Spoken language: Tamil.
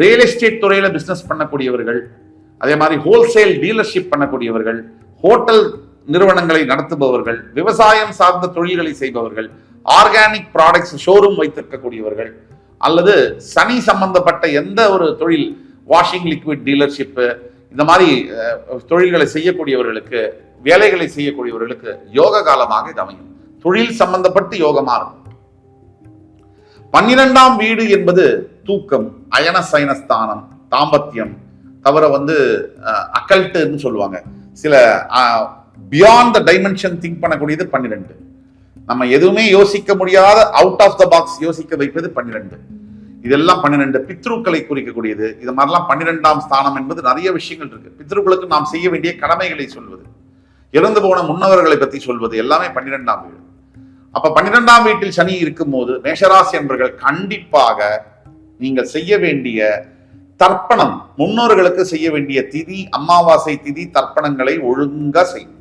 ரியல் எஸ்டேட் துறையில பிசினஸ் பண்ணக்கூடியவர்கள், அதே மாதிரி ஹோல்சேல் டீலர்ஷிப் பண்ணக்கூடியவர்கள், ஹோட்டல் நிறுவனங்களை நடத்துபவர்கள், விவசாயம் சார்ந்த தொழில்களை செய்பவர்கள், ஆர்கானிக் ப்ராடக்ட்ஸ் ஷோரூம் வைத்திருக்கக்கூடியவர்கள், அல்லது சனி சம்பந்தப்பட்ட எந்த ஒரு தொழில், வாஷிங் லிக்விட் டீலர்ஷிப்பு, இந்த மாதிரி தொழில்களை செய்யக்கூடியவர்களுக்கு, வேலைகளை செய்யக்கூடியவர்களுக்கு யோக காலமாக இது அமையும். தொழில் சம்பந்தப்பட்டு யோகமா இருக்கும். 12ஆம் வீடு என்பது தூக்கம், அயன சயனஸ்தானம், தாம்பத்தியம், தவிர அக்கல்ட்டுன்னு சொல்லுவாங்க. சில பியாண்ட் த டைமென்ஷன் திங்க் பண்ணக்கூடியது 12. நம்ம எதுவுமே யோசிக்க முடியாத அவுட் ஆஃப் த பாக்ஸ் யோசிக்க வைப்பது 12. இதெல்லாம் 12 பித்ருக்களை குறிக்கக்கூடியது. இது மாதிரிலாம் 12ஆம் ஸ்தானம் என்பது நிறைய விஷயங்கள் இருக்கு. பித்ருக்களுக்கு நாம் செய்ய வேண்டிய கடமைகளை சொல்வது, இறந்து போன முன்னவர்களை பற்றி சொல்வது, எல்லாமே 12ஆம் வீடு. அப்ப 12ஆம் வீட்டில் சனி இருக்கும் போது மேஷராசி என்பவர்கள் கண்டிப்பாக நீங்கள் செய்ய வேண்டிய தர்ப்பணம், முன்னோர்களுக்கு செய்ய வேண்டிய திதி, அமாவாசை திதி தர்ப்பணங்களை ஒழுங்கா செய்யும்.